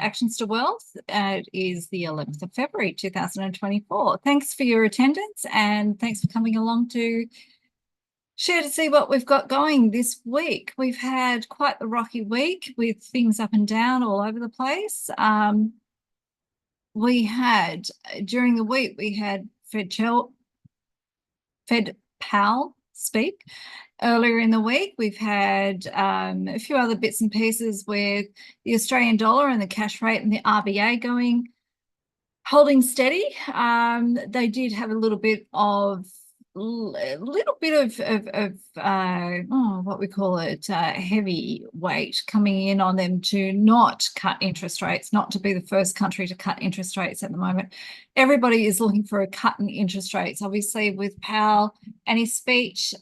Actions to Wealth. It is the 11th of February 2024. Thanks for your attendance and thanks for coming along to share to see what we've got going this week. We've had quite the rocky week with things up and down all over the place. During the week, we had Fed Powell speak. Earlier in the week, we've had a few other bits and pieces with the Australian dollar and the cash rate and the RBA holding steady. They did have a little bit of what we call it, heavy weight coming in on them to not cut interest rates, not to be the first country to cut interest rates at the moment. Everybody is looking for a cut in interest rates, obviously, with Powell and his speech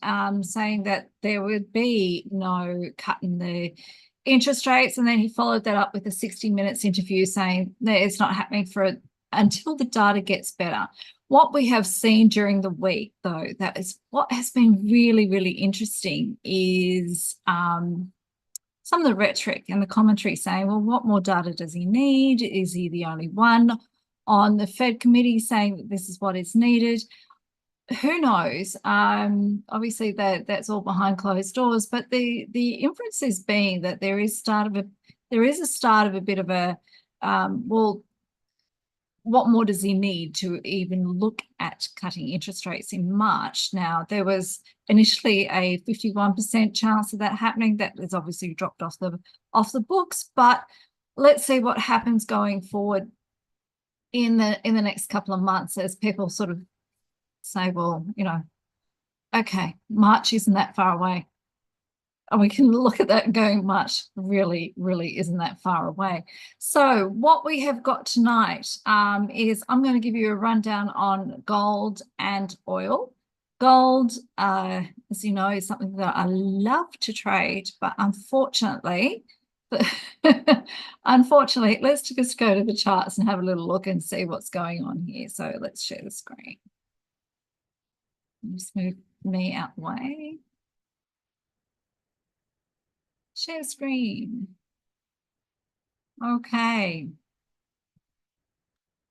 saying that there would be no cut in the interest rates. And then he followed that up with a 60 Minutes interview saying that it's not happening until the data gets better. What we have seen during the week, though, that is what has been really, really interesting is some of the rhetoric and the commentary saying, well, what more data does he need? Is he the only one on the Fed committee saying that this is what is needed? Who knows? Obviously, that's all behind closed doors, but the inference is being that there is a start of a bit of a, what more does he need to even look at cutting interest rates in March? Now, there was initially a 51% chance of that happening. That has obviously dropped off the books, but let's see what happens going forward in the next couple of months as people sort of say, well, okay, March isn't that far away. And we can look at that going, March really, really isn't that far away. So what we have got tonight is I'm going to give you a rundown on gold and oil. Gold, as you know, is something that I love to trade, but unfortunately, let's just go to the charts and have a little look and see what's going on here. So let's share the screen. Just move me out the way. Share screen. Okay.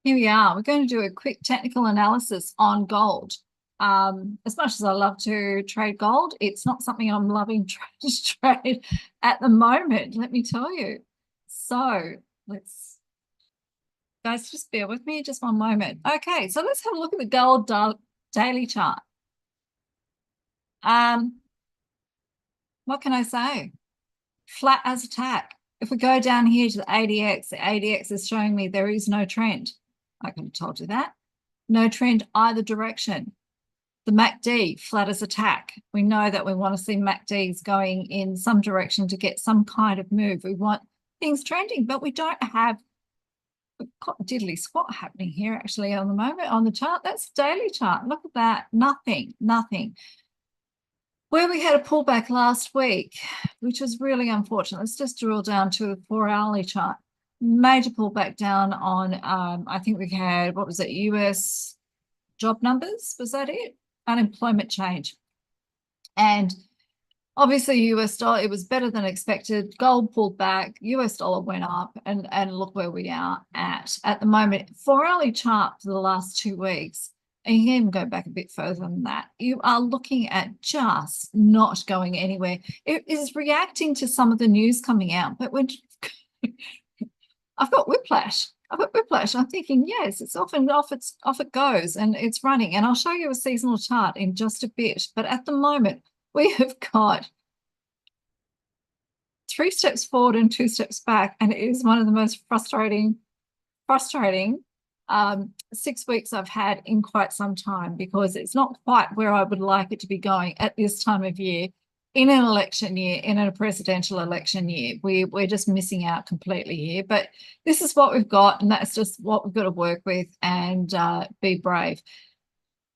Here we are. We're going to do a quick technical analysis on gold. As much as I love to trade gold, it's not something I'm loving to trade at the moment, let me tell you. So guys, just bear with me just one moment. Okay, so let's have a look at the gold daily chart. What can I say? Flat as a tack. If we go down here to the ADX is showing me there is no trend. I could have told you that. No trend either direction. The MACD, flat as a tack. We know that we want to see MACDs going in some direction to get some kind of move. We want things trending, but we don't have diddly squat happening here actually on the moment on the chart. That's the daily chart. Look at that. Nothing. Where we had a pullback last week, which was really unfortunate. Let's just drill down to the 4-hourly chart. Major pullback down on, I think we had, what was it, US job numbers? Was that it? Unemployment change. And obviously US dollar, it was better than expected. Gold pulled back, US dollar went up, and look where we are at the moment. 4-hourly chart for the last 2 weeks. And you can even go back a bit further than that. You are looking at just not going anywhere. It is reacting to some of the news coming out, but when I've got whiplash. I'm thinking, yes, it's off and off it goes, and it's running. And I'll show you a seasonal chart in just a bit. But at the moment, we have got 3 steps forward and 2 steps back, and it is one of the most frustrating 6 weeks I've had in quite some time, because it's not quite where I would like it to be going at this time of year, in an election year, in a presidential election year. We're just missing out completely here, but this is what we've got, and that's just what we've got to work with and be brave.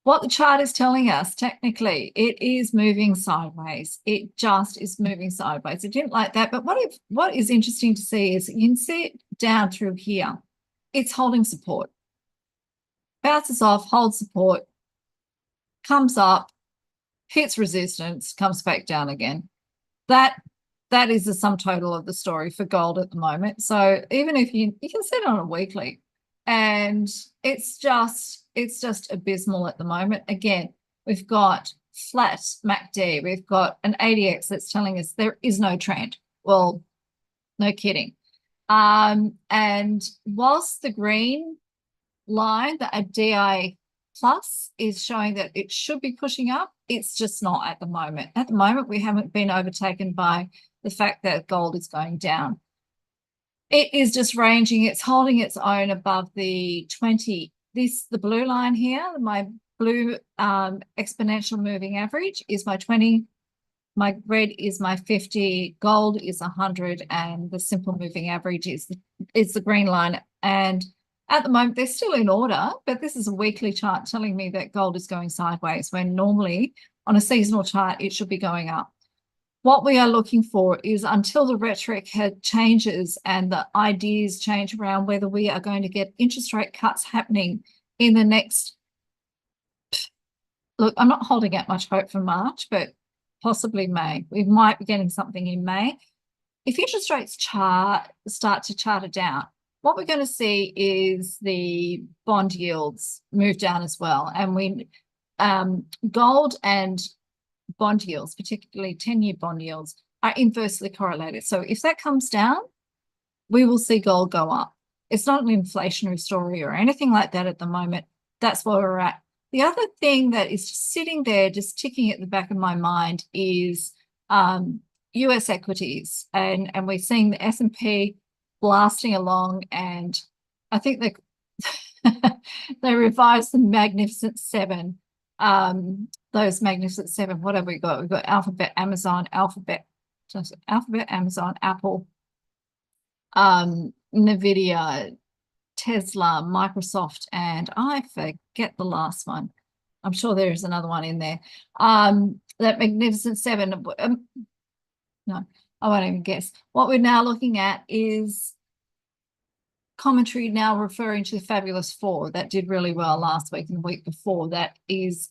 What the chart is telling us, technically, it is moving sideways. It just is moving sideways. It didn't like that, but what is interesting to see is you can see it down through here. It's holding support. Bounces off, holds support, comes up, hits resistance, comes back down again. That that is the sum total of the story for gold at the moment. So even if you can set it on a weekly, and it's just abysmal at the moment. Again, we've got flat MACD, we've got an ADX that's telling us there is no trend. Well, no kidding. And whilst the green line, the DI plus, is showing that it should be pushing up, it's just not at the moment. At the moment, we haven't been overtaken by the fact that gold is going down. It is just ranging, it's holding its own above the 20. The blue line here, my blue exponential moving average is my 20, my red is my 50, gold is 100, and the simple moving average is the green line. And at the moment, they're still in order, but this is a weekly chart telling me that gold is going sideways, when normally on a seasonal chart, it should be going up. What we are looking for is, until the rhetoric changes and the ideas change around whether we are going to get interest rate cuts happening in the next, look, I'm not holding out much hope for March, but possibly May. We might be getting something in May. If interest rates start to charter down, what we're going to see is the bond yields move down as well. And gold and bond yields, particularly 10-year bond yields, are inversely correlated. So if that comes down, we will see gold go up. It's not an inflationary story or anything like that at the moment. That's where we're at. The other thing that is just sitting there, just ticking at the back of my mind, is US equities. And we're seeing the S&P blasting along, and I think they revised the Magnificent Seven. Those Magnificent Seven, what have we got? We've got Alphabet, Amazon, Amazon, Apple, Nvidia, Tesla, Microsoft, and I forget the last one. I'm sure there is another one in there. That Magnificent Seven, no, I won't even guess. What we're now looking at is commentary now referring to the Fabulous Four that did really well last week and the week before. That is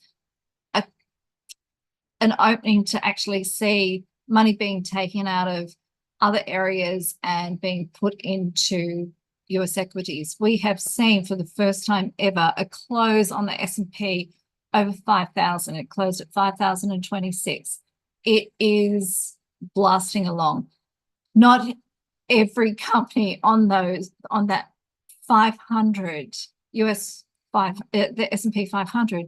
an opening to actually see money being taken out of other areas and being put into US equities. We have seen for the first time ever a close on the S&P over 5,000. It closed at 5,026. It is blasting along. Not every company on that 500 US 5, the S&P 500,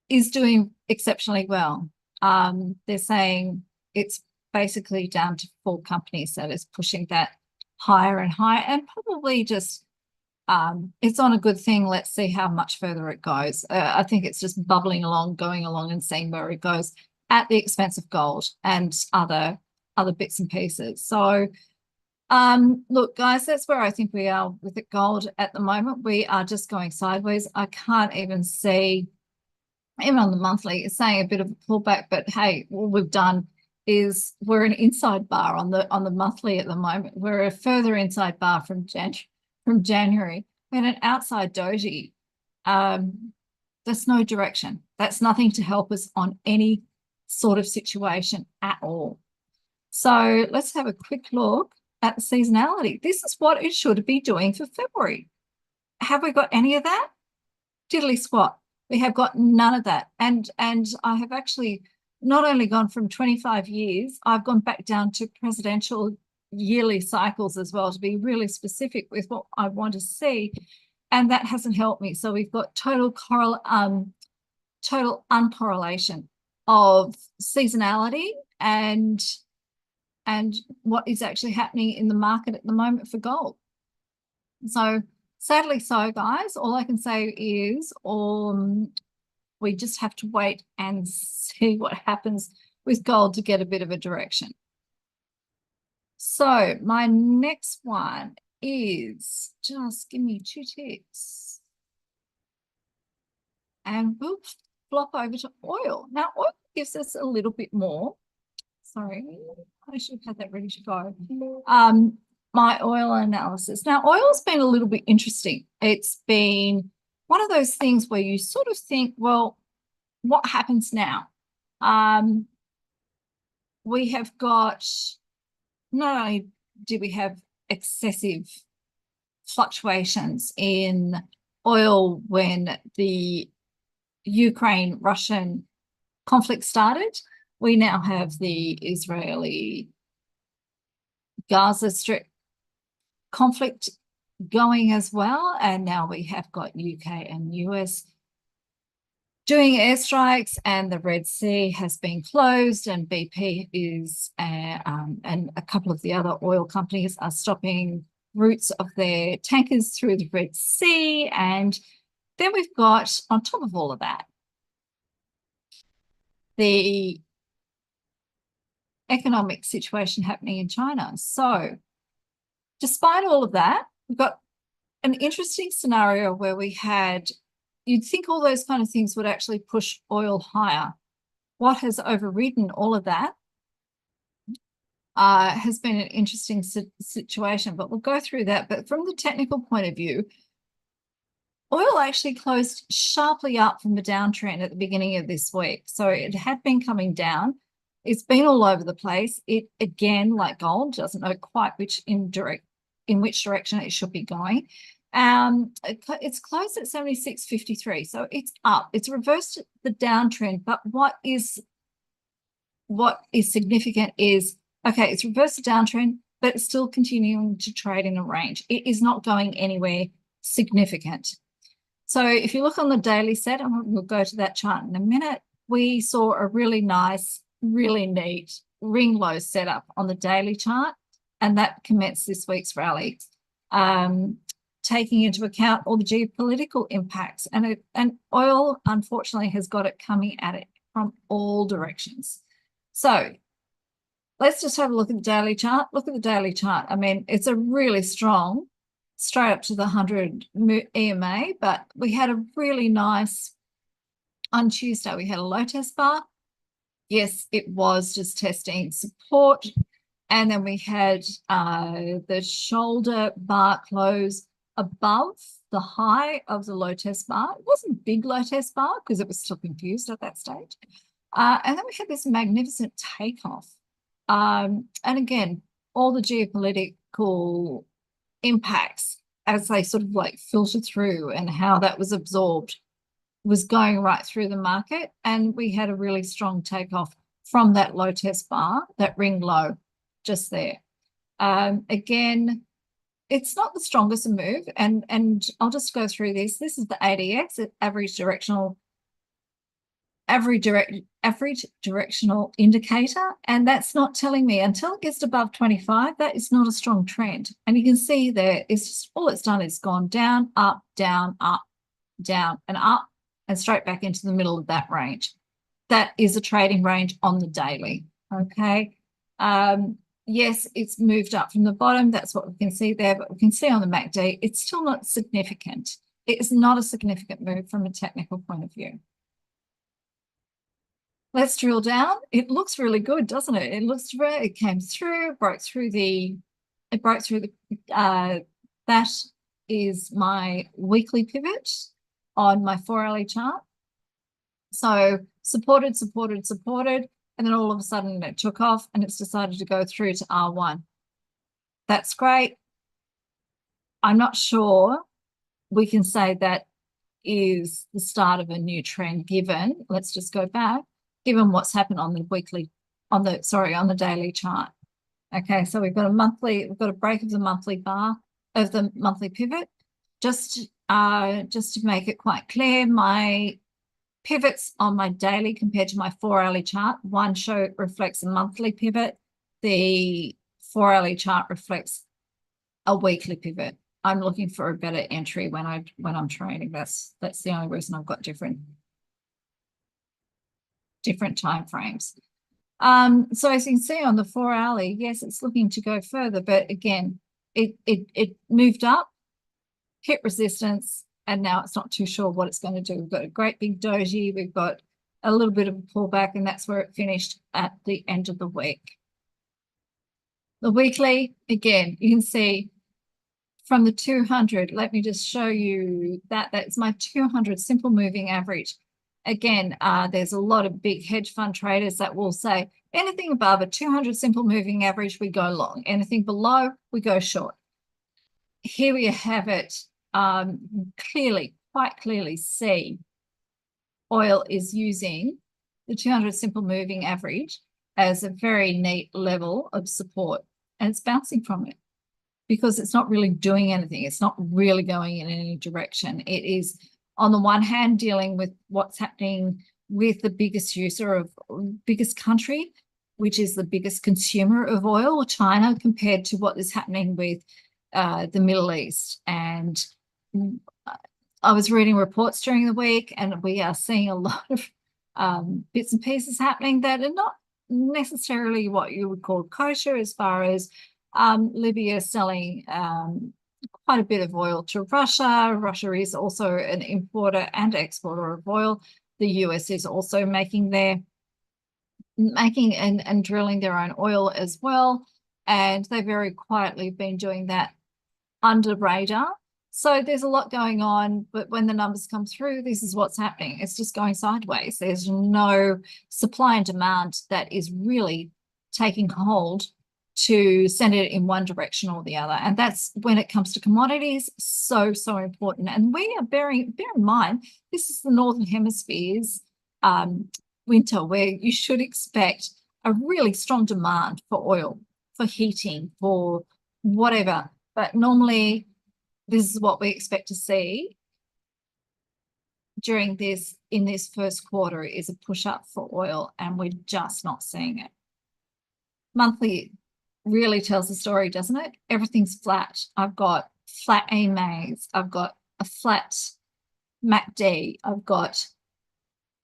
is doing exceptionally well. They're saying it's basically down to 4 companies that is pushing that higher and higher, and probably just it's on a good thing. Let's see how much further it goes. I think it's just bubbling along, going along, and seeing where it goes at the expense of gold and other bits and pieces. So look, guys, that's where I think we are with the gold at the moment. We are just going sideways. I can't even see, even on the monthly, it's saying a bit of a pullback, but hey, what we've done is we're an inside bar on the monthly at the moment. We're a further inside bar from January. And an outside doji. There's no direction. That's nothing to help us on any sort of situation at all. So let's have a quick look at the seasonality. This is what it should be doing for February. Have we got any of that? Diddly squat. We have got none of that. And I have actually not only gone from 25 years, I've gone back down to presidential yearly cycles as well, to be really specific with what I want to see. And that hasn't helped me. So we've got total uncorrelation of seasonality and what is actually happening in the market at the moment for gold. So sadly so, guys, all I can say is we just have to wait and see what happens with gold to get a bit of a direction. So my next one is, just give me 2 ticks, and we'll flop over to oil. Now, oil gives us a little bit more. Sorry, I should have had that ready to go. My oil analysis. Now, oil's been a little bit interesting. It's been one of those things where you sort of think, well, what happens now? we have got, not only do we have excessive fluctuations in oil when the Ukraine-Russian conflict started, we now have the Israeli-Gaza Strip conflict going as well. And now we have got UK and US doing airstrikes, and the Red Sea has been closed, and BP is, and a couple of the other oil companies are stopping routes of their tankers through the Red Sea. And then we've got, on top of all of that, the economic situation happening in China. So despite all of that, we've got an interesting scenario where we had, you'd think all those kind of things would actually push oil higher. What has overridden all of that has been an interesting situation, but we'll go through that. But from the technical point of view, oil actually closed sharply up from the downtrend at the beginning of this week. So it had been coming down. It's been all over the place. It, again, like gold, doesn't know quite in which direction it should be going. It's closed at 76.53, so it's up. It's reversed the downtrend, but what is significant is, okay, it's reversed the downtrend, but it's still continuing to trade in a range. It is not going anywhere significant. So if you look on the daily set, and we'll go to that chart in a minute, we saw a really nice, really neat ring low setup on the daily chart, and that commenced this week's rally, taking into account all the geopolitical impacts. And oil, unfortunately, has got it coming at it from all directions. So let's just have a look at the daily chart. Look at the daily chart. I mean, it's a really strong, straight up to the 100 EMA, but we had a really nice, on Tuesday, we had a low test bar. Yes, it was just testing support. And then we had the shoulder bar close above the high of the low test bar. It wasn't a big low test bar because it was still confused at that stage. And then we had this magnificent takeoff. And again, all the geopolitical impacts as they sort of like filter through and how that was absorbed was going right through the market. And we had a really strong takeoff from that low test bar, that ring low just there. Again, it's not the strongest move, and I'll just go through this. This is the ADX, average directional indicator, and that's not telling me until it gets above 25, that is not a strong trend. And you can see there, it's just all it's done is gone down, up, down, up, down, and up, and straight back into the middle of that range. That is a trading range on the daily. Okay. Yes, it's moved up from the bottom. That's what we can see there, but we can see on the MACD, it's still not significant. It is not a significant move from a technical point of view. Let's drill down. It looks really good, doesn't it? It looks rare. It came through, broke through the, that is my weekly pivot on my 4-hourly chart. So supported, supported, supported. And then all of a sudden it took off and it's decided to go through to R1. That's great. I'm not sure we can say that is the start of a new trend given, let's just go back, given what's happened on the weekly, on the daily chart. Okay, so we've got a break of the monthly bar, of the monthly pivot. Just to make it quite clear, my pivots on my daily compared to my 4-hourly chart, one reflects a monthly pivot. The 4-hourly chart reflects a weekly pivot. I'm looking for a better entry when I'm trading. That's the only reason I've got different time frames. So as you can see on the 4-hourly, yes, it's looking to go further, but again, it moved up, hit resistance, and now it's not too sure what it's going to do. We've got a great big doji, we've got a little bit of a pullback, and that's where it finished at the end of the week. The weekly, again, you can see from the 200, let me just show you that. That's my 200 simple moving average. Again, there's a lot of big hedge fund traders that will say anything above a 200 simple moving average, we go long. Anything below, we go short. Here we have it. Quite clearly see oil is using the 200 simple moving average as a very neat level of support, and it's bouncing from it because it's not really doing anything. It's not really going in any direction. It is, on the one hand, dealing with what's happening with the biggest country, which is the biggest consumer of oil, China, compared to what is happening with the Middle East. And I was reading reports during the week, and we are seeing a lot of bits and pieces happening that are not necessarily what you would call kosher, as far as Libya selling quite a bit of oil to Russia. Russia is also an importer and exporter of oil. The US is also making and drilling their own oil as well. And they very quietly been doing that under radar. So there's a lot going on, but when the numbers come through, this is what's happening. It's just going sideways. There's no supply and demand that is really taking hold to send it in one direction or the other. And that's, when it comes to commodities, so important. And we are bear in mind, this is the Northern Hemisphere's winter, where you should expect a really strong demand for oil, for heating, for whatever. But normally, this is what we expect to see during in this first quarter, is a push up for oil, and we're just not seeing it. Monthly really tells the story, doesn't it? Everything's flat. I've got flat EMAs. I've got a flat MACD. I've got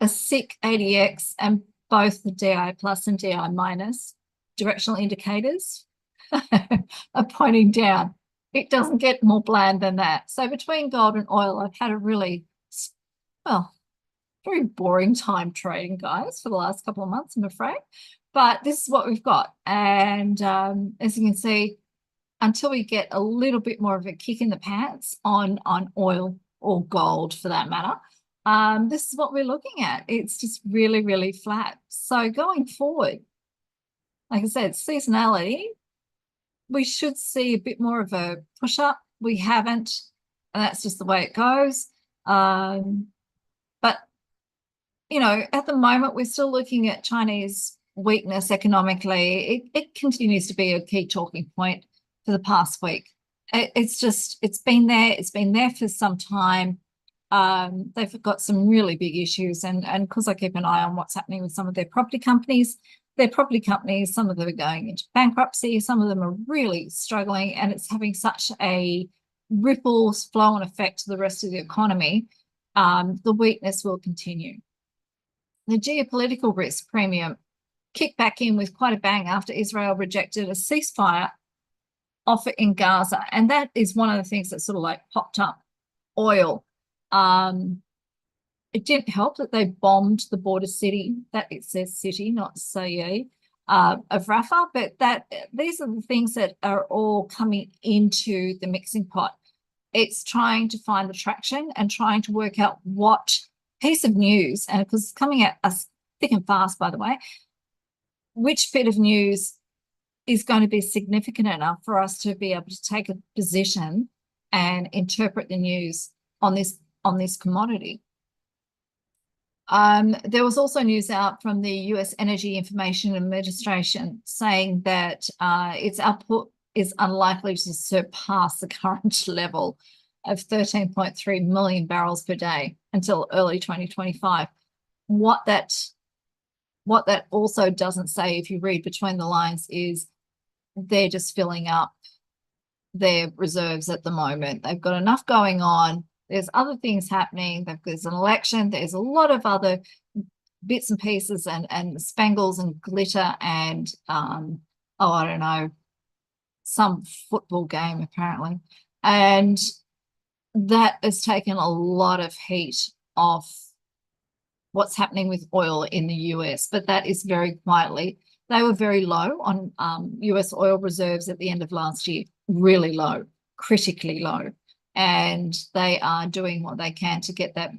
a sick ADX, and both the DI plus and DI minus directional indicators are pointing down. It doesn't get more bland than that. So between gold and oil, I've had a really, very boring time trading, guys, for the last couple of months, I'm afraid. But this is what we've got. And as you can see, until we get a little bit more of a kick in the pants on oil, or gold for that matter, this is what we're looking at. It's just really flat. So going forward, like I said, seasonality, we should see a bit more of a push up. We haven't, and that's just the way it goes. But, you know, at the moment, we're still looking at Chinese weakness economically. It continues to be a key talking point for the past week. It's been there for some time. They've got some really big issues, and because I keep an eye on what's happening with some of their property companies, some of them are going into bankruptcy, some of them are really struggling, and it's having such a ripple flow and effect to the rest of the economy. The weakness will continue. The geopolitical risk premium kicked back in with quite a bang after Israel rejected a ceasefire offer in Gaza. And that is one of the things that sort of like popped up oil. It didn't help that they bombed the border city, that it says city, not city, of Rafah, but these are the things that are all coming into the mixing pot. It's trying to find the traction and trying to work out what piece of news, and because it's coming at us thick and fast, by the way, which bit of news is going to be significant enough for us to be able to take a position and interpret the news on this commodity. There was also news out from the US Energy Information Administration saying that its output is unlikely to surpass the current level of 13.3 million barrels per day until early 2025. What that also doesn't say, if you read between the lines, is they're just filling up their reserves at the moment. They've got enough going on. There's other things happening. There's an election. There's a lot of other bits and pieces and spangles and glitter and, I don't know, some football game apparently. And that has taken a lot of heat off what's happening with oil in the US, but that is very quietly. They were very low on US oil reserves at the end of last year, really low, critically low. And they are doing what they can to get that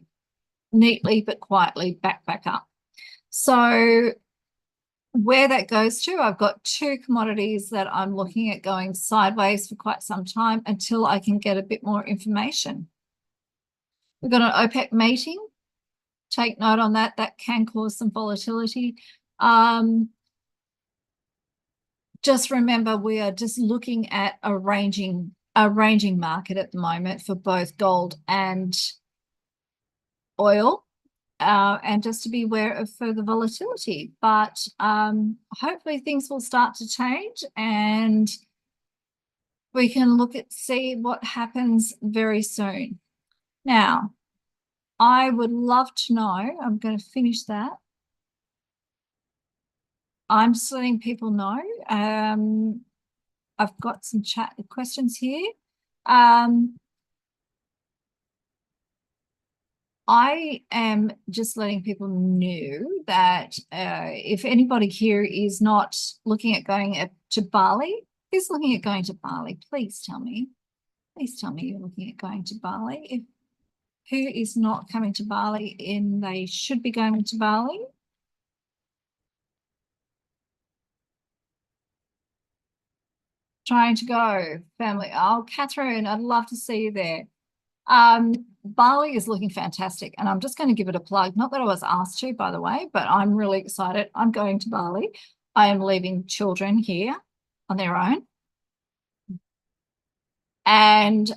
neatly but quietly back up. So where that goes to, I've got two commodities that I'm looking at going sideways for quite some time until I can get a bit more information. We've got an OPEC meeting. Take note on that. That can cause some volatility. Just remember, we are just looking at a ranging market at the moment for both gold and oil. And just to be aware of further volatility. But hopefully things will start to change and we can see what happens very soon. Now, I would love to know, I'm going to finish that. I'm just letting people know. I've got some chat questions here. I am just letting people know that if anybody here is not looking at going to Bali, who's looking at going to Bali? Please tell me. Please tell me you're looking at going to Bali. Who is not coming to Bali they should be going to Bali? Trying to go, family. Oh, Catherine, I'd love to see you there. Bali is looking fantastic, and I'm just going to give it a plug. Not that I was asked to, by the way, but I'm really excited. I'm going to Bali. I am leaving children here on their own. And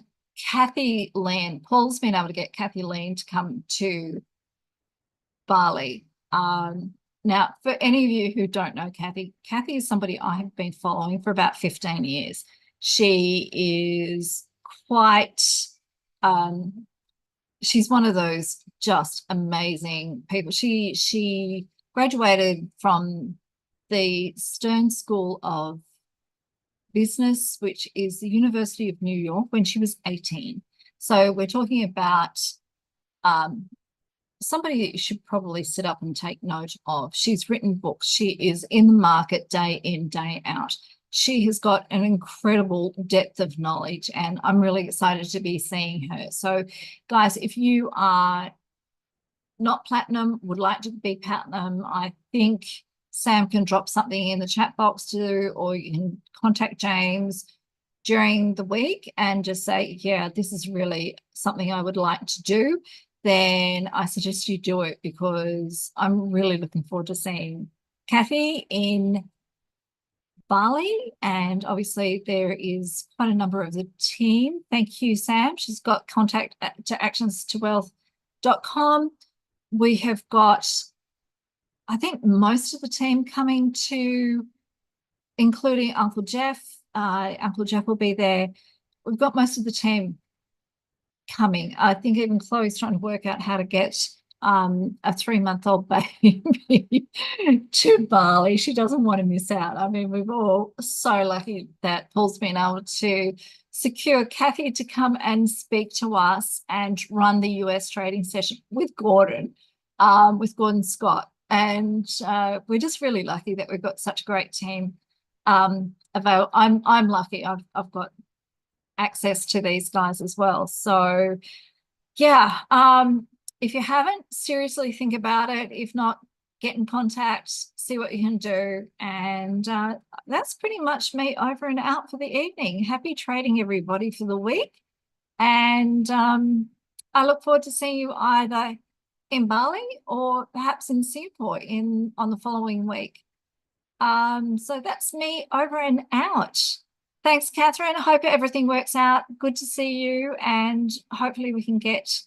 Kathy Lean, Paul's been able to get Kathy Lean to come to Bali. Now, for any of you who don't know Kathy is somebody I have been following for about 15 years. She is quite, she's one of those just amazing people. She graduated from the Stern School of Business, which is the University of New York, when she was 18. So we're talking about somebody that you should probably sit up and take note of. She's written books. She is in the market day in, day out. She has got an incredible depth of knowledge, and I'm really excited to be seeing her. So, guys, if you are not platinum, would like to be platinum, I think Sam can drop something in the chat box too, or you can contact James during the week and just say, yeah, this is really something I would like to do. Then I suggest you do it, because I'm really looking forward to seeing Kathy in Bali. And obviously there is quite a number of the team. Thank you, Sam. She's got contact to actionstowealth.com. We have got, I think, most of the team coming to, including Uncle Jeff. Uncle Jeff will be there. We've got most of the team coming. I think even Chloe's trying to work out how to get a 3-month-old baby to Bali. She doesn't want to miss out. I mean, we're all so lucky that Paul's been able to secure Kathy to come and speak to us and run the US trading session with Gordon Scott. And we're just really lucky that we've got such a great team available. I'm lucky. I've got access to these guys as well. So yeah, if you haven't, seriously think about it. If not, get in contact, see what you can do. And that's pretty much me over and out for the evening. Happy trading, everybody, for the week. And I look forward to seeing you either in Bali or perhaps in Singapore on the following week. So that's me over and out. Thanks, Catherine. I hope everything works out. Good to see you, and hopefully we can get